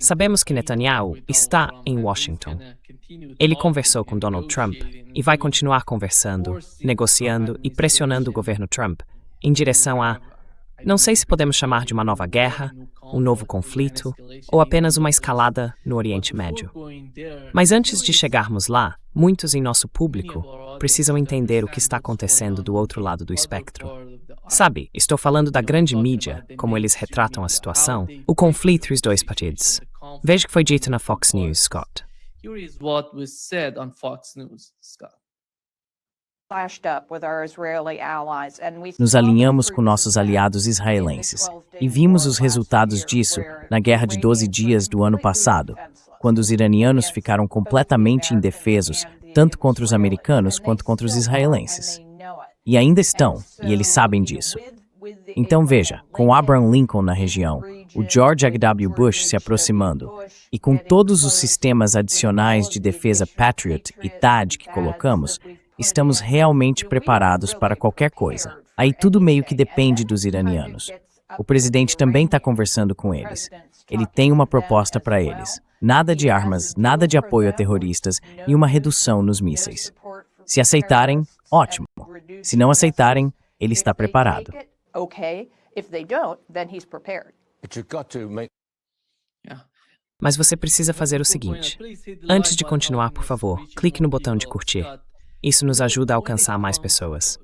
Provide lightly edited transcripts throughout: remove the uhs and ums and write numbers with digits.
Sabemos que Netanyahu está em Washington. Ele conversou com Donald Trump e vai continuar conversando, negociando e pressionando o governo Trump em direção a, não sei se podemos chamar de uma nova guerra, um novo conflito ou apenas uma escalada no Oriente Médio. Mas antes de chegarmos lá, muitos em nosso público precisam entender o que está acontecendo do outro lado do espectro. Sabe, estou falando da grande mídia, como eles retratam a situação, o conflito entre os dois partidos. Veja o que foi dito na Fox News, Scott. Nos alinhamos com nossos aliados israelenses e vimos os resultados disso na Guerra de 12 Dias do ano passado, quando os iranianos ficaram completamente indefesos, tanto contra os americanos quanto contra os israelenses. E ainda estão, e eles sabem disso. Então veja, com Abraham Lincoln na região, o George H.W. Bush se aproximando, e com todos os sistemas adicionais de defesa Patriot e THAAD que colocamos, estamos realmente preparados para qualquer coisa. Aí tudo meio que depende dos iranianos. O presidente também está conversando com eles. Ele tem uma proposta para eles. Nada de armas, nada de apoio a terroristas e uma redução nos mísseis. Se aceitarem, ótimo. Se não aceitarem, ele está preparado. Mas você precisa fazer o seguinte. Antes de continuar, por favor, clique no botão de curtir. Isso nos ajuda a alcançar mais pessoas.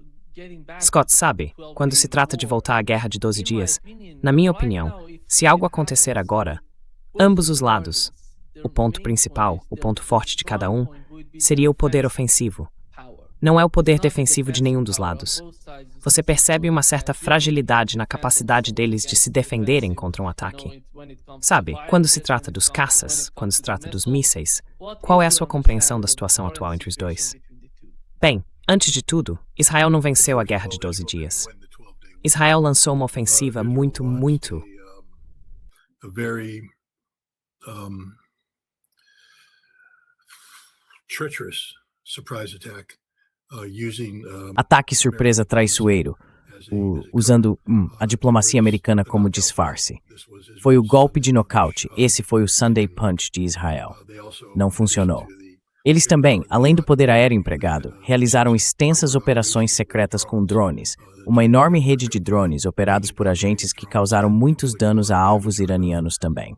Scott sabe, quando se trata de voltar à guerra de 12 dias, na minha opinião, se algo acontecer agora, ambos os lados, o ponto principal, o ponto forte de cada um, seria o poder ofensivo. Não é o poder defensivo de nenhum dos lados. Você percebe uma certa fragilidade na capacidade deles de se defenderem contra um ataque. Sabe, quando se trata dos caças, quando se trata dos mísseis, qual é a sua compreensão da situação atual entre os dois? Bem, antes de tudo, Israel não venceu a Guerra de 12 Dias. Israel lançou uma ofensiva muito ataque surpresa traiçoeiro, usando a diplomacia americana como disfarce. Foi o golpe de nocaute, esse foi o Sunday Punch de Israel. Não funcionou. Eles também, além do poder aéreo empregado, realizaram extensas operações secretas com drones, uma enorme rede de drones operados por agentes que causaram muitos danos a alvos iranianos também.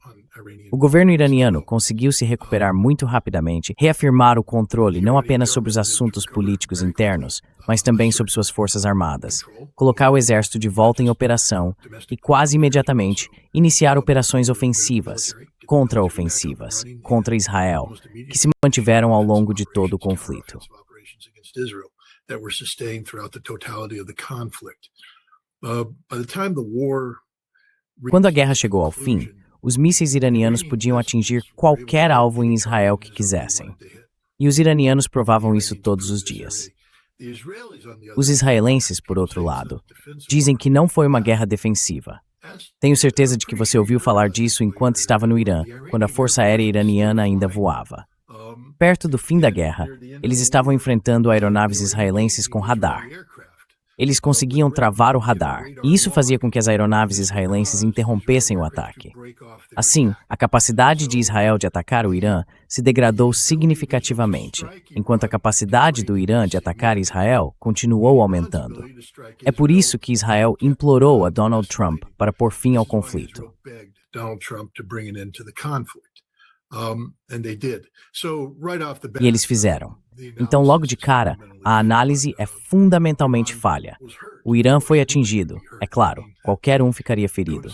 O governo iraniano conseguiu se recuperar muito rapidamente, reafirmar o controle não apenas sobre os assuntos políticos internos, mas também sobre suas forças armadas, colocar o exército de volta em operação e, quase imediatamente, iniciar operações ofensivas, contra-ofensivas, contra Israel, que se mantiveram ao longo de todo o conflito. Quando a guerra chegou ao fim, os mísseis iranianos podiam atingir qualquer alvo em Israel que quisessem. E os iranianos provavam isso todos os dias. Os israelenses, por outro lado, dizem que não foi uma guerra defensiva. Tenho certeza de que você ouviu falar disso enquanto estava no Irã, quando a Força Aérea Iraniana ainda voava. Perto do fim da guerra, eles estavam enfrentando aeronaves israelenses com radar. Eles conseguiam travar o radar, e isso fazia com que as aeronaves israelenses interrompessem o ataque. Assim, a capacidade de Israel de atacar o Irã se degradou significativamente, enquanto a capacidade do Irã de atacar Israel continuou aumentando. É por isso que Israel implorou a Donald Trump para pôr fim ao conflito. E eles fizeram. Então, logo de cara, a análise é fundamentalmente falha. O Irã foi atingido. É claro, qualquer um ficaria ferido.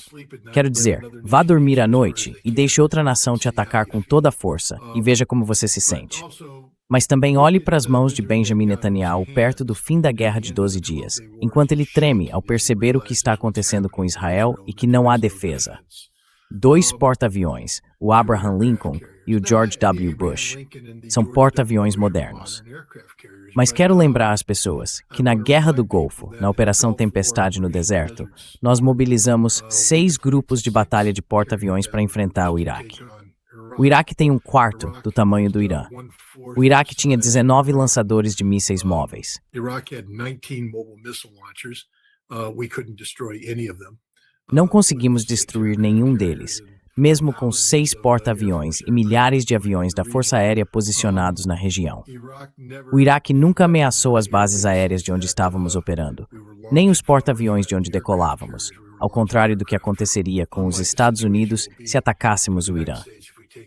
Quero dizer, vá dormir à noite e deixe outra nação te atacar com toda a força e veja como você se sente. Mas também olhe para as mãos de Benjamin Netanyahu perto do fim da Guerra de 12 Dias, enquanto ele treme ao perceber o que está acontecendo com Israel e que não há defesa. 2 porta-aviões, o Abraham Lincoln e o George W. Bush, são porta-aviões modernos. Mas quero lembrar às pessoas que na Guerra do Golfo, na Operação Tempestade no Deserto, nós mobilizamos 6 grupos de batalha de porta-aviões para enfrentar o Iraque. O Iraque tem 1/4 do tamanho do Irã. O Iraque tinha 19 lançadores de mísseis móveis. Não conseguimos destruir nenhum deles, mesmo com 6 porta-aviões e milhares de aviões da Força Aérea posicionados na região. O Iraque nunca ameaçou as bases aéreas de onde estávamos operando, nem os porta-aviões de onde decolávamos, ao contrário do que aconteceria com os Estados Unidos se atacássemos o Irã.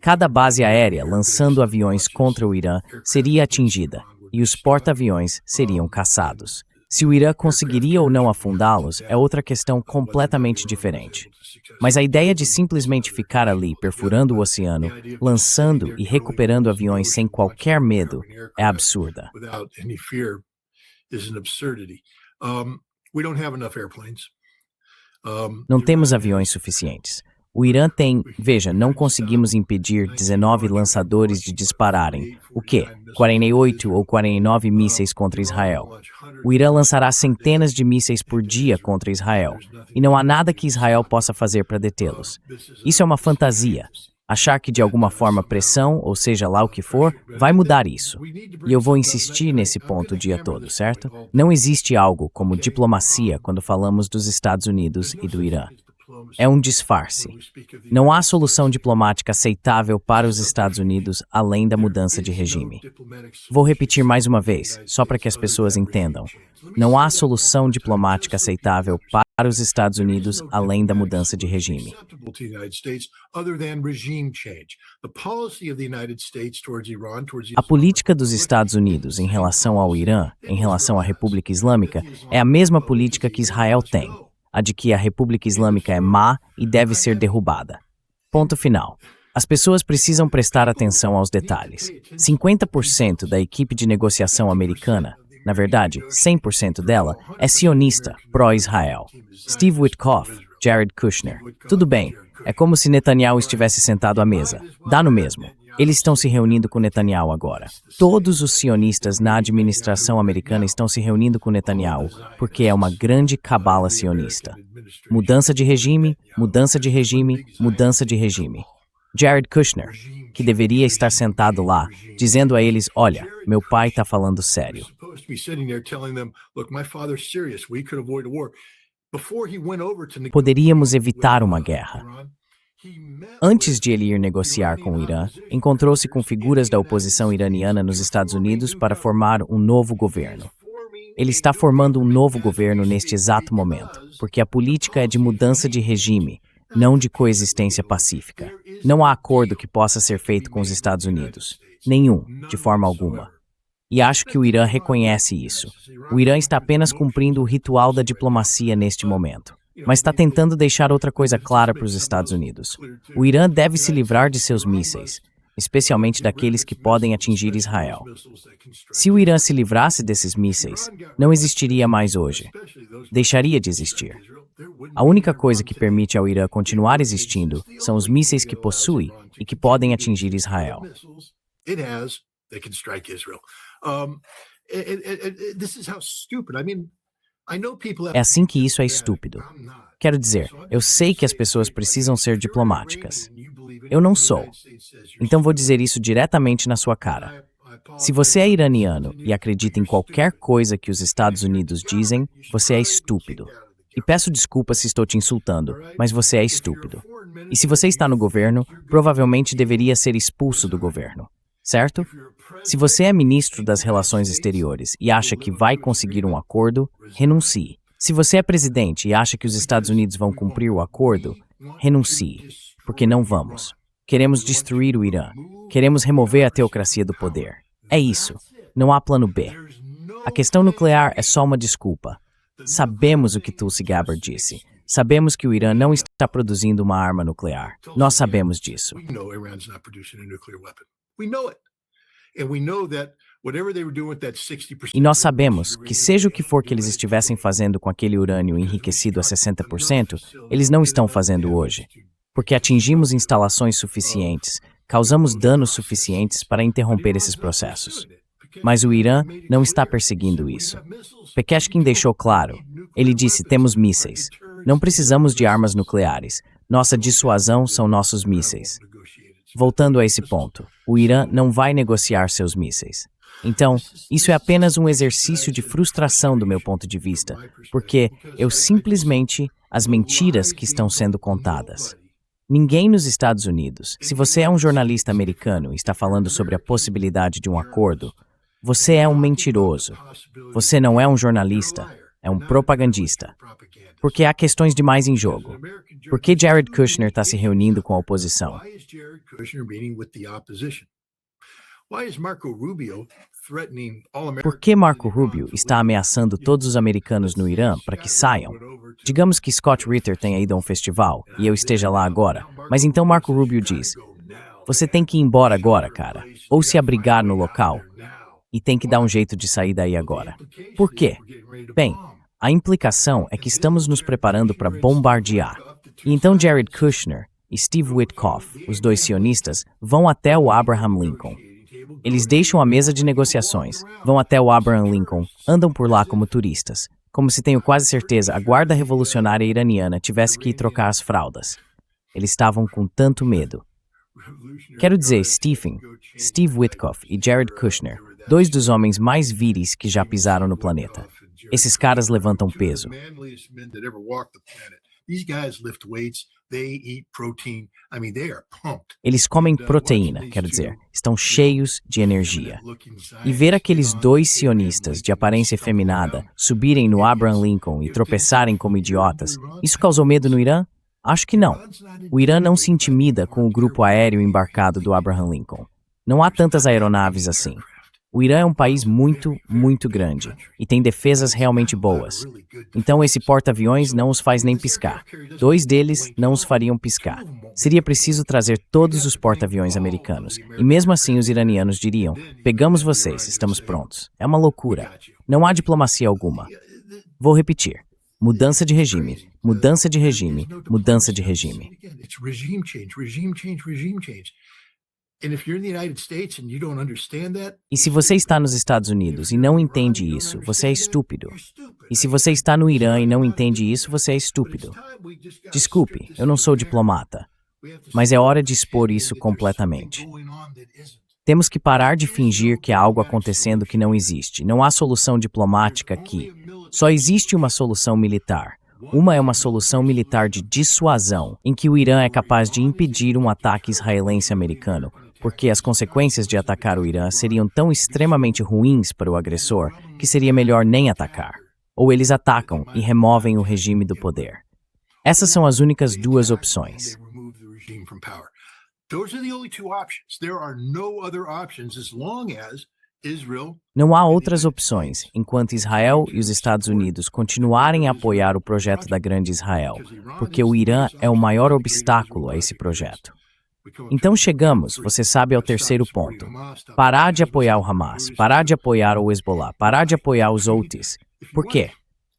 Cada base aérea lançando aviões contra o Irã seria atingida e os porta-aviões seriam caçados. Se o Irã conseguiria ou não afundá-los é outra questão completamente diferente. Mas a ideia de simplesmente ficar ali perfurando o oceano, lançando e recuperando aviões sem qualquer medo é absurda. Não temos aviões suficientes. O Irã tem, veja, não conseguimos impedir 19 lançadores de dispararem, o quê? 48 ou 49 mísseis contra Israel. O Irã lançará centenas de mísseis por dia contra Israel, e não há nada que Israel possa fazer para detê-los. Isso é uma fantasia. Achar que de alguma forma pressão, ou seja lá o que for, vai mudar isso. E eu vou insistir nesse ponto o dia todo, certo? Não existe algo como diplomacia quando falamos dos Estados Unidos e do Irã. É um disfarce. Não há solução diplomática aceitável para os Estados Unidos além da mudança de regime. Vou repetir mais uma vez, só para que as pessoas entendam. Não há solução diplomática aceitável para os Estados Unidos além da mudança de regime. A política dos Estados Unidos em relação ao Irã, em relação à República Islâmica, é a mesma política que Israel tem. A de que a República Islâmica é má e deve ser derrubada. Ponto final. As pessoas precisam prestar atenção aos detalhes. 50% da equipe de negociação americana, na verdade, 100% dela, é sionista, pró-Israel. Steve Witkoff, Jared Kushner. Tudo bem, é como se Netanyahu estivesse sentado à mesa. Dá no mesmo. Eles estão se reunindo com Netanyahu agora. Todos os sionistas na administração americana estão se reunindo com Netanyahu, porque é uma grande cabala sionista. Mudança de regime, mudança de regime, mudança de regime. Jared Kushner, que deveria estar sentado lá, dizendo a eles, olha, meu pai está falando sério. Poderíamos evitar uma guerra. Antes de ele ir negociar com o Irã, encontrou-se com figuras da oposição iraniana nos Estados Unidos para formar um novo governo. Ele está formando um novo governo neste exato momento, porque a política é de mudança de regime, não de coexistência pacífica. Não há acordo que possa ser feito com os Estados Unidos. Nenhum, de forma alguma. E acho que o Irã reconhece isso. O Irã está apenas cumprindo o ritual da diplomacia neste momento. Mas está tentando deixar outra coisa clara para os Estados Unidos. O Irã deve se livrar de seus mísseis, especialmente daqueles que podem atingir Israel. Se o Irã se livrasse desses mísseis, não existiria mais hoje. Deixaria de existir. A única coisa que permite ao Irã continuar existindo são os mísseis que possui e que podem atingir Israel. É assim que isso é estúpido. Quero dizer, eu sei que as pessoas precisam ser diplomáticas. Eu não sou. Então vou dizer isso diretamente na sua cara. Se você é iraniano e acredita em qualquer coisa que os Estados Unidos dizem, você é estúpido. E peço desculpas se estou te insultando, mas você é estúpido. E se você está no governo, provavelmente deveria ser expulso do governo. Certo? Se você é ministro das Relações Exteriores e acha que vai conseguir um acordo, renuncie. Se você é presidente e acha que os Estados Unidos vão cumprir o acordo, renuncie. Porque não vamos. Queremos destruir o Irã. Queremos remover a teocracia do poder. É isso. Não há plano B. A questão nuclear é só uma desculpa. Sabemos o que Tulsi Gabbard disse. Sabemos que o Irã não está produzindo uma arma nuclear. Nós sabemos disso. E nós sabemos que seja o que for que eles estivessem fazendo com aquele urânio enriquecido a 60%, eles não estão fazendo hoje. Porque atingimos instalações suficientes, causamos danos suficientes para interromper esses processos. Mas o Irã não está perseguindo isso. Pekeshkin deixou claro. Ele disse, temos mísseis. Não precisamos de armas nucleares. Nossa dissuasão são nossos mísseis. Voltando a esse ponto, o Irã não vai negociar seus mísseis. Então, isso é apenas um exercício de frustração do meu ponto de vista, porque eu simplesmente as mentiras que estão sendo contadas. Ninguém nos Estados Unidos, se você é um jornalista americano e está falando sobre a possibilidade de um acordo, você é um mentiroso. Você não é um jornalista, é um propagandista. Porque há questões demais em jogo. Por que Jared Kushner está se reunindo com a oposição? Por que Marco Rubio está ameaçando todos os americanos no Irã para que saiam? Digamos que Scott Ritter tenha ido a um festival e eu esteja lá agora, mas então Marco Rubio diz: você tem que ir embora agora, cara, ou se abrigar no local, e tem que dar um jeito de sair daí agora. Por quê? Bem, a implicação é que estamos nos preparando para bombardear. E então Jared Kushner e Steve Witkoff, os dois sionistas, vão até o Abraham Lincoln. Eles deixam a mesa de negociações, vão até o Abraham Lincoln, andam por lá como turistas, como se tenho quase certeza a guarda revolucionária iraniana tivesse que ir trocar as fraldas. Eles estavam com tanto medo. Quero dizer, Steve Witkoff e Jared Kushner, dois dos homens mais viris que já pisaram no planeta. Esses caras levantam peso. Eles comem proteína, quero dizer, estão cheios de energia. E ver aqueles dois sionistas de aparência efeminada subirem no Abraham Lincoln e tropeçarem como idiotas, isso causou medo no Irã? Acho que não. O Irã não se intimida com o grupo aéreo embarcado do Abraham Lincoln. Não há tantas aeronaves assim. O Irã é um país muito, muito grande e tem defesas realmente boas. Então esse porta-aviões não os faz nem piscar. Dois deles não os fariam piscar. Seria preciso trazer todos os porta-aviões americanos. E mesmo assim os iranianos diriam: pegamos vocês, estamos prontos. É uma loucura. Não há diplomacia alguma. Vou repetir. Mudança de regime, mudança de regime, mudança de regime. E se você está nos Estados Unidos e não entende isso, você é estúpido. E se você está no Irã e não entende isso, você é estúpido. Desculpe, eu não sou diplomata, mas é hora de expor isso completamente. Temos que parar de fingir que há algo acontecendo que não existe. Não há solução diplomática aqui. Só existe uma solução militar. Uma é uma solução militar de dissuasão, em que o Irã é capaz de impedir um ataque israelense-americano, porque as consequências de atacar o Irã seriam tão extremamente ruins para o agressor que seria melhor nem atacar. Ou eles atacam e removem o regime do poder. Essas são as únicas duas opções. Não há outras opções enquanto Israel e os Estados Unidos continuarem a apoiar o projeto da Grande Israel, porque o Irã é o maior obstáculo a esse projeto. Então chegamos, você sabe, ao terceiro ponto. Parar de apoiar o Hamas, parar de apoiar o Hezbollah, parar de apoiar os Houthis. Por quê?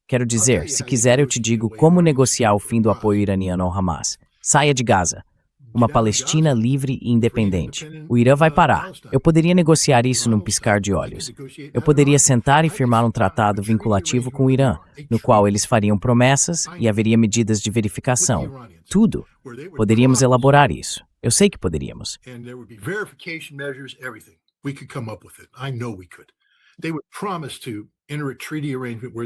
Quero dizer, se quiser eu te digo como negociar o fim do apoio iraniano ao Hamas. Saia de Gaza. Uma Palestina livre e independente. O Irã vai parar. Eu poderia negociar isso num piscar de olhos. Eu poderia sentar e firmar um tratado vinculativo com o Irã, no qual eles fariam promessas e haveria medidas de verificação. Tudo. Poderíamos elaborar isso. Eu sei que poderíamos.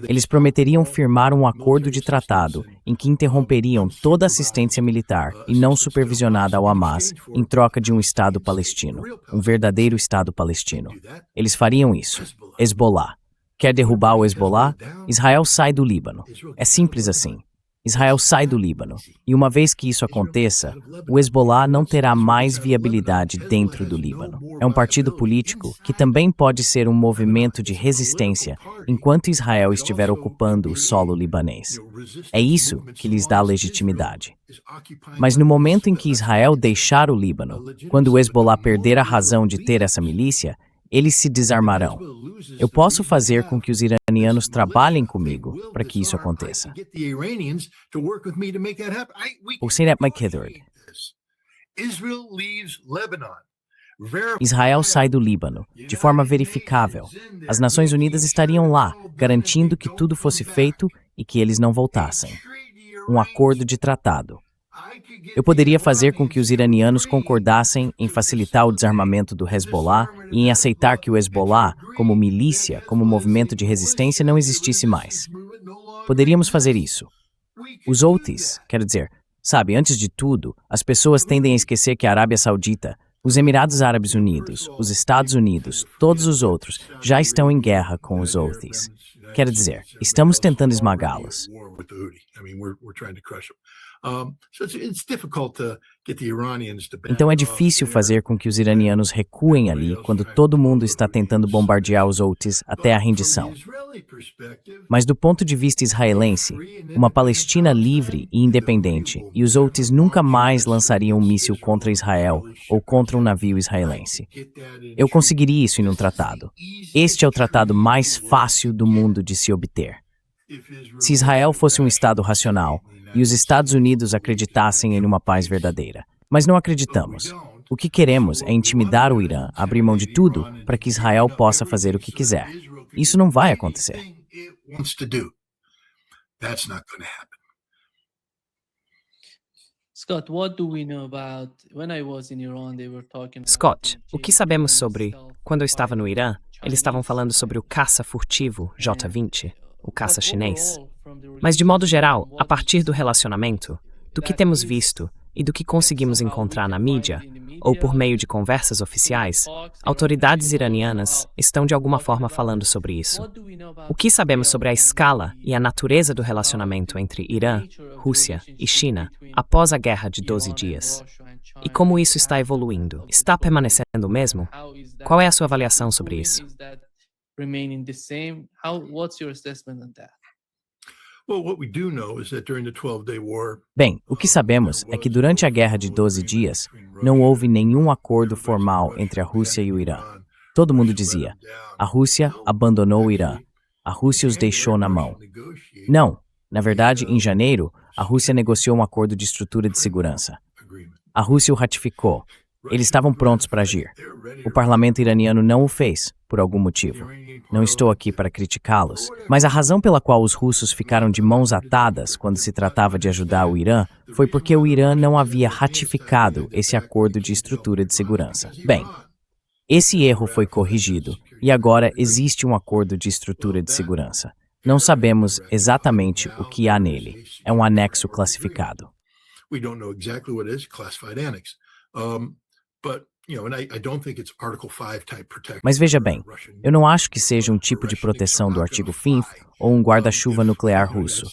Eles prometeriam firmar um acordo de tratado em que interromperiam toda assistência militar e não supervisionada ao Hamas em troca de um Estado palestino, um verdadeiro Estado palestino. Eles fariam isso. Hezbollah. Quer derrubar o Hezbollah? Israel sai do Líbano. É simples assim. Israel sai do Líbano. E uma vez que isso aconteça, o Hezbollah não terá mais viabilidade dentro do Líbano. É um partido político que também pode ser um movimento de resistência enquanto Israel estiver ocupando o solo libanês. É isso que lhes dá legitimidade. Mas no momento em que Israel deixar o Líbano, quando o Hezbollah perder a razão de ter essa milícia, eles se desarmarão. Eu posso fazer com que os iranianos trabalhem comigo para que isso aconteça. Ou say that, Mike Hithard. Israel sai do Líbano, de forma verificável. As Nações Unidas estariam lá, garantindo que tudo fosse feito e que eles não voltassem. Um acordo de tratado. Eu poderia fazer com que os iranianos concordassem em facilitar o desarmamento do Hezbollah e em aceitar que o Hezbollah, como milícia, como movimento de resistência, não existisse mais. Poderíamos fazer isso. Os Houthis, quero dizer, sabe, antes de tudo, as pessoas tendem a esquecer que a Arábia Saudita, os Emirados Árabes Unidos, os Estados Unidos, todos os outros, já estão em guerra com os Houthis. Quero dizer, estamos tentando esmagá-los. Então é difícil fazer com que os iranianos recuem ali quando todo mundo está tentando bombardear os Houthis até a rendição. Mas do ponto de vista israelense, uma Palestina livre e independente e os Houthis nunca mais lançariam um míssil contra Israel ou contra um navio israelense. Eu conseguiria isso em um tratado. Este é o tratado mais fácil do mundo de se obter. Se Israel fosse um Estado racional e os Estados Unidos acreditassem em uma paz verdadeira. Mas não acreditamos. O que queremos é intimidar o Irã, abrir mão de tudo para que Israel possa fazer o que quiser. Isso não vai acontecer. Scott, o que sabemos sobre... Quando eu estava no Irã, eles estavam falando sobre o caça furtivo J-20, o caça chinês. Mas de modo geral, a partir do relacionamento, do que temos visto e do que conseguimos encontrar na mídia, ou por meio de conversas oficiais, autoridades iranianas estão de alguma forma falando sobre isso. O que sabemos sobre a escala e a natureza do relacionamento entre Irã, Rússia e China após a Guerra de 12 Dias? E como isso está evoluindo? Está permanecendo o mesmo? Qual é a sua avaliação sobre isso? Bem, o que sabemos é que durante a Guerra de 12 Dias, não houve nenhum acordo formal entre a Rússia e o Irã. Todo mundo dizia, a Rússia abandonou o Irã, a Rússia os deixou na mão. Não, na verdade, em janeiro, a Rússia negociou um acordo de estrutura de segurança. A Rússia o ratificou. Eles estavam prontos para agir. O parlamento iraniano não o fez, por algum motivo. Não estou aqui para criticá-los, mas a razão pela qual os russos ficaram de mãos atadas quando se tratava de ajudar o Irã foi porque o Irã não havia ratificado esse acordo de estrutura de segurança. Bem, esse erro foi corrigido e agora existe um acordo de estrutura de segurança. Não sabemos exatamente o que há nele. É um anexo classificado. Mas veja bem, eu não acho que seja um tipo de proteção do artigo 5 ou um guarda-chuva nuclear russo.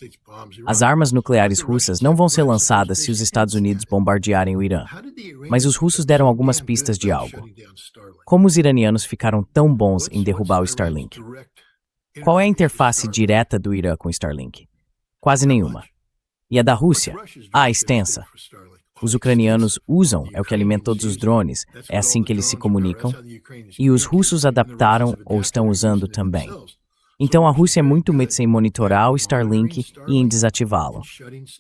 As armas nucleares russas não vão ser lançadas se os Estados Unidos bombardearem o Irã. Mas os russos deram algumas pistas de algo. Como os iranianos ficaram tão bons em derrubar o Starlink? Qual é a interface direta do Irã com o Starlink? Quase nenhuma. E a da Rússia? Extensa. Os ucranianos usam, é o que alimenta todos os drones, é assim que eles se comunicam. E os russos adaptaram ou estão usando também. Então a Rússia é muito metida em monitorar o Starlink e em desativá-lo.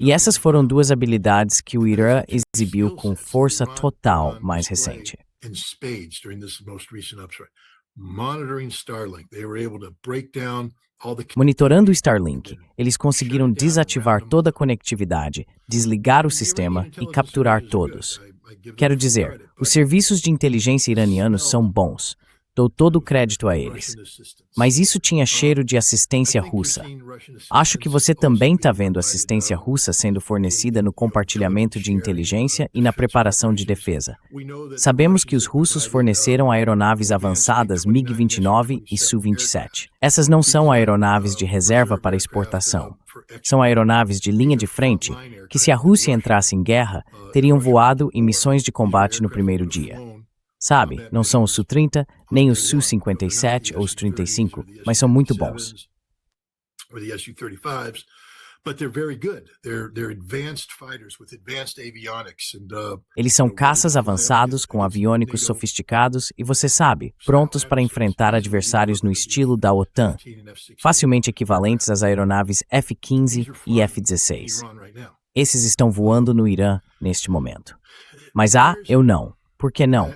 E essas foram duas habilidades que o Irã exibiu com força total mais recente. Monitorando o Starlink, eles conseguiram desativar toda a conectividade, desligar o sistema e capturar todos. Quero dizer, os serviços de inteligência iranianos são bons. Dou todo o crédito a eles. Mas isso tinha cheiro de assistência russa. Acho que você também está vendo assistência russa sendo fornecida no compartilhamento de inteligência e na preparação de defesa. Sabemos que os russos forneceram aeronaves avançadas MiG-29 e Su-27. Essas não são aeronaves de reserva para exportação. São aeronaves de linha de frente que, se a Rússia entrasse em guerra, teriam voado em missões de combate no primeiro dia. Sabe, não são os Su-30, nem os Su-57 ou os 35, mas são muito bons. Eles são caças avançados com aviônicos sofisticados e, você sabe, prontos para enfrentar adversários no estilo da OTAN, facilmente equivalentes às aeronaves F-15 e F-16. Esses estão voando no Irã neste momento. Mas eu não. Por que não?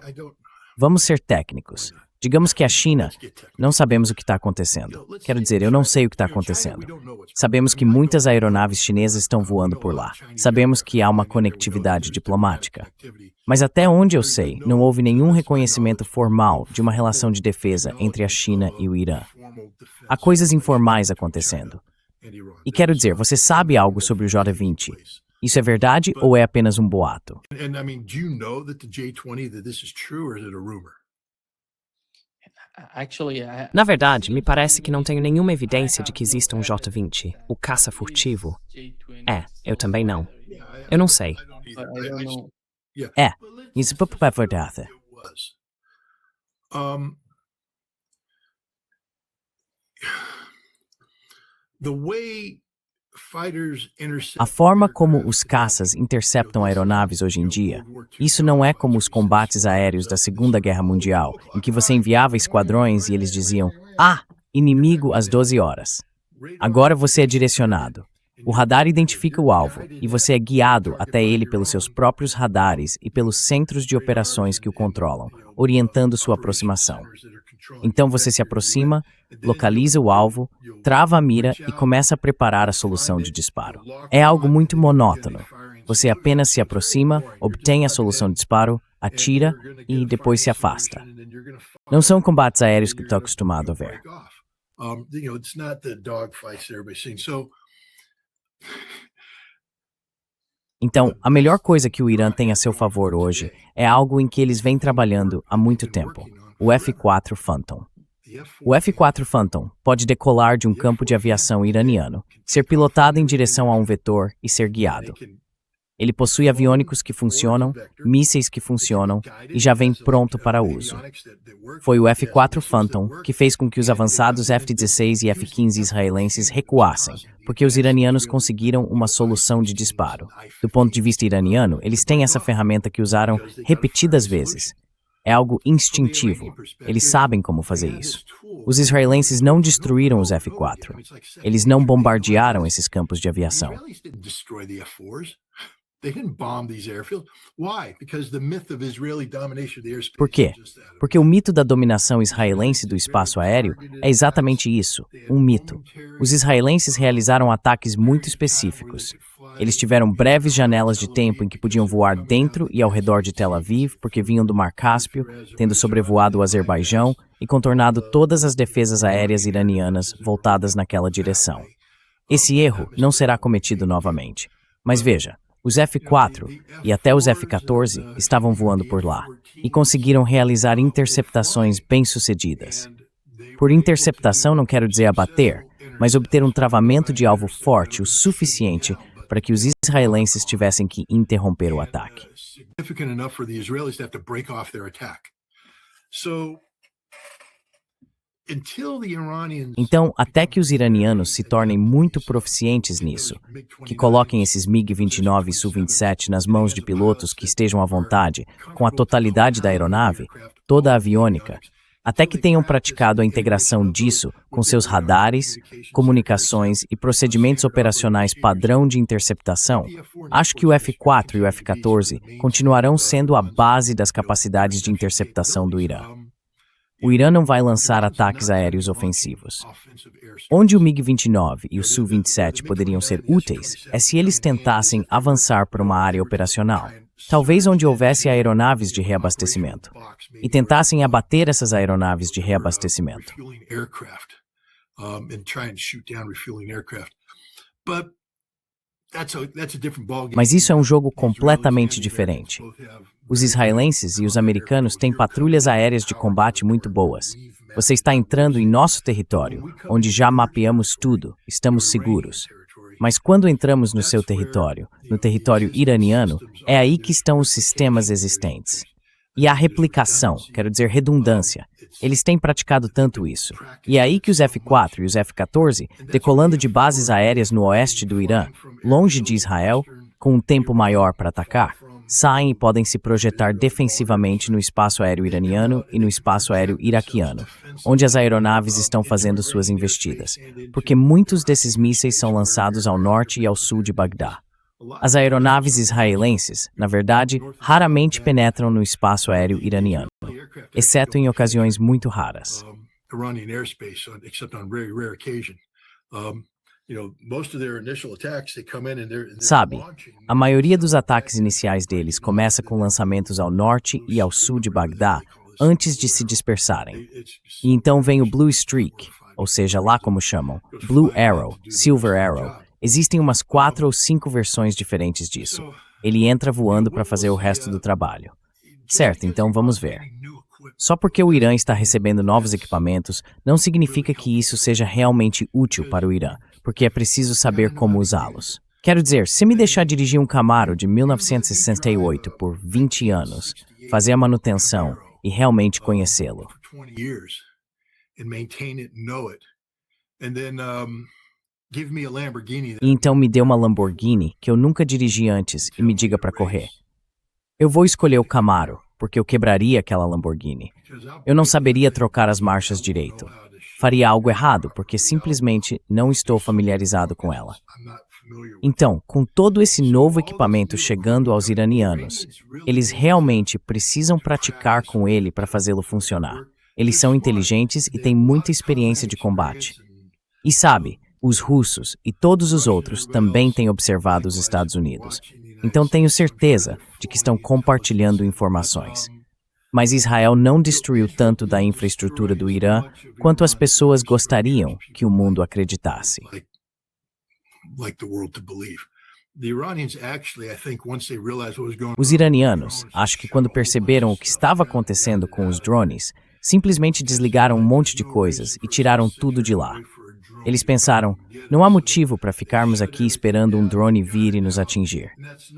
Vamos ser técnicos. Digamos que a China, não sabemos o que está acontecendo. Quero dizer, eu não sei o que está acontecendo. Sabemos que muitas aeronaves chinesas estão voando por lá. Sabemos que há uma conectividade diplomática. Mas até onde eu sei, não houve nenhum reconhecimento formal de uma relação de defesa entre a China e o Irã. Há coisas informais acontecendo. E quero dizer, você sabe algo sobre o J-20? Isso é verdade ou é apenas um boato? Na verdade, me parece que não tenho nenhuma evidência de que exista um J-20, o caça furtivo. Eu também não. Eu não sei. Isso é verdade. A forma como os caças interceptam aeronaves hoje em dia, isso não é como os combates aéreos da Segunda Guerra Mundial, em que você enviava esquadrões e eles diziam, inimigo às 12 horas. Agora você é direcionado. O radar identifica o alvo e você é guiado até ele pelos seus próprios radares e pelos centros de operações que o controlam, orientando sua aproximação. Então você se aproxima, localiza o alvo, trava a mira e começa a preparar a solução de disparo. É algo muito monótono. Você apenas se aproxima, obtém a solução de disparo, atira e depois se afasta. Não são combates aéreos que estou acostumado a ver. Então, a melhor coisa que o Irã tem a seu favor hoje é algo em que eles vêm trabalhando há muito tempo, o F-4 Phantom. O F-4 Phantom pode decolar de um campo de aviação iraniano, ser pilotado em direção a um vetor e ser guiado. Ele possui aviônicos que funcionam, mísseis que funcionam e já vem pronto para uso. Foi o F-4 Phantom que fez com que os avançados F-16 e F-15 israelenses recuassem, porque os iranianos conseguiram uma solução de disparo. Do ponto de vista iraniano, eles têm essa ferramenta que usaram repetidas vezes. É algo instintivo. Eles sabem como fazer isso. Os israelenses não destruíram os F-4. Eles não bombardearam esses campos de aviação. Por quê? Porque o mito da dominação israelense do espaço aéreo é exatamente isso, um mito. Os israelenses realizaram ataques muito específicos. Eles tiveram breves janelas de tempo em que podiam voar dentro e ao redor de Tel Aviv, porque vinham do Mar Cáspio, tendo sobrevoado o Azerbaijão e contornado todas as defesas aéreas iranianas voltadas naquela direção. Esse erro não será cometido novamente. Mas veja, os F-4 e até os F-14 estavam voando por lá e conseguiram realizar interceptações bem-sucedidas. Por interceptação não quero dizer abater, mas obter um travamento de alvo forte o suficiente para que os israelenses tivessem que interromper o ataque. Então, até que os iranianos se tornem muito proficientes nisso, que coloquem esses MiG-29 e Su-27 nas mãos de pilotos que estejam à vontade, com a totalidade da aeronave, toda a aviônica, até que tenham praticado a integração disso com seus radares, comunicações e procedimentos operacionais padrão de interceptação, acho que o F-4 e o F-14 continuarão sendo a base das capacidades de interceptação do Irã. O Irã não vai lançar ataques aéreos ofensivos. Onde o MiG-29 e o Su-27 poderiam ser úteis é se eles tentassem avançar para uma área operacional, talvez onde houvesse aeronaves de reabastecimento, e tentassem abater essas aeronaves de reabastecimento. Mas isso é um jogo completamente diferente. Os israelenses e os americanos têm patrulhas aéreas de combate muito boas. Você está entrando em nosso território, onde já mapeamos tudo, estamos seguros. Mas quando entramos no seu território, no território iraniano, é aí que estão os sistemas existentes. E a replicação, quero dizer redundância, eles têm praticado tanto isso. E é aí que os F-4 e os F-14, decolando de bases aéreas no oeste do Irã, longe de Israel, com um tempo maior para atacar, saem e podem se projetar defensivamente no espaço aéreo iraniano e no espaço aéreo iraquiano, onde as aeronaves estão fazendo suas investidas, porque muitos desses mísseis são lançados ao norte e ao sul de Bagdá. As aeronaves israelenses, na verdade, raramente penetram no espaço aéreo iraniano, exceto em ocasiões muito raras. Sabe, a maioria dos ataques iniciais deles começa com lançamentos ao norte e ao sul de Bagdá antes de se dispersarem. E então vem o Blue Streak, ou seja, lá como chamam, Blue Arrow, Silver Arrow. Existem umas 4 ou 5 versões diferentes disso. Ele entra voando para fazer o resto do trabalho. Certo, então vamos ver. Só porque o Irã está recebendo novos equipamentos, não significa que isso seja realmente útil para o Irã, porque é preciso saber como usá-los. Quero dizer, se me deixar dirigir um Camaro de 1968 por 20 anos, fazer a manutenção e realmente conhecê-lo. E então me dê uma Lamborghini que eu nunca dirigi antes e me diga para correr. Eu vou escolher o Camaro, porque eu quebraria aquela Lamborghini. Eu não saberia trocar as marchas direito. Faria algo errado, porque simplesmente não estou familiarizado com ela. Então, com todo esse novo equipamento chegando aos iranianos, eles realmente precisam praticar com ele para fazê-lo funcionar. Eles são inteligentes e têm muita experiência de combate. E sabe, os russos e todos os outros também têm observado os Estados Unidos. Então tenho certeza de que estão compartilhando informações. Mas Israel não destruiu tanto da infraestrutura do Irã quanto as pessoas gostariam que o mundo acreditasse. Os iranianos, acho que quando perceberam o que estava acontecendo com os drones, simplesmente desligaram um monte de coisas e tiraram tudo de lá. Eles pensaram, não há motivo para ficarmos aqui esperando um drone vir e nos atingir.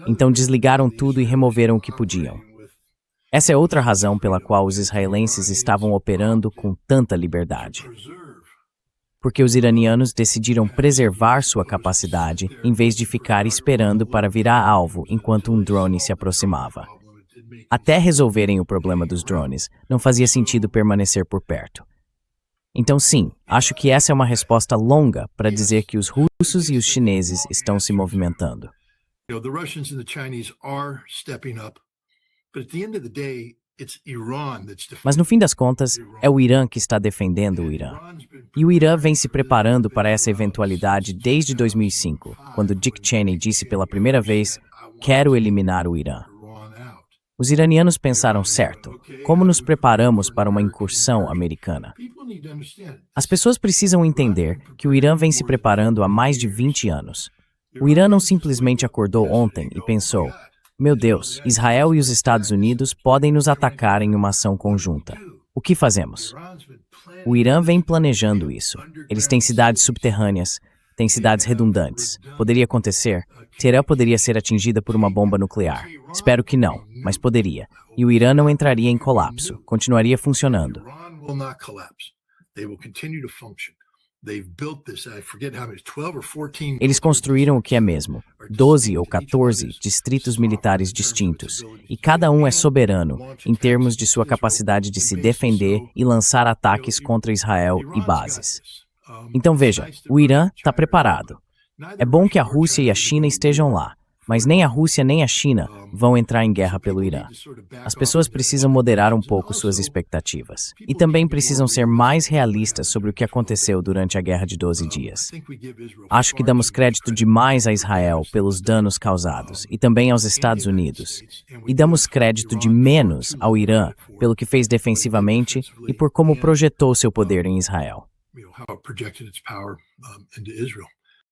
Então desligaram tudo e removeram o que podiam. Essa é outra razão pela qual os israelenses estavam operando com tanta liberdade. Porque os iranianos decidiram preservar sua capacidade em vez de ficar esperando para virar alvo enquanto um drone se aproximava. Até resolverem o problema dos drones, não fazia sentido permanecer por perto. Então sim, acho que essa é uma resposta longa para dizer que os russos e os chineses estão se movimentando. Mas no fim das contas, é o Irã que está defendendo o Irã. E o Irã vem se preparando para essa eventualidade desde 2005, quando Dick Cheney disse pela primeira vez, quero eliminar o Irã. Os iranianos pensaram, certo, como nos preparamos para uma incursão americana? As pessoas precisam entender que o Irã vem se preparando há mais de 20 anos. O Irã não simplesmente acordou ontem e pensou, meu Deus, Israel e os Estados Unidos podem nos atacar em uma ação conjunta. O que fazemos? O Irã vem planejando isso. Eles têm cidades subterrâneas, têm cidades redundantes. Poderia acontecer. Teherã poderia ser atingida por uma bomba nuclear. Espero que não, mas poderia. E o Irã não entraria em colapso. Continuaria funcionando. Eles construíram o que é mesmo, 12 ou 14 distritos militares distintos, e cada um é soberano em termos de sua capacidade de se defender e lançar ataques contra Israel e bases. Então veja, o Irã está preparado. É bom que a Rússia e a China estejam lá, mas nem a Rússia nem a China vão entrar em guerra pelo Irã. As pessoas precisam moderar um pouco suas expectativas. E também precisam ser mais realistas sobre o que aconteceu durante a Guerra de 12 dias. Acho que damos crédito demais a Israel pelos danos causados, e também aos Estados Unidos. E damos crédito de menos ao Irã pelo que fez defensivamente e por como projetou seu poder em Israel.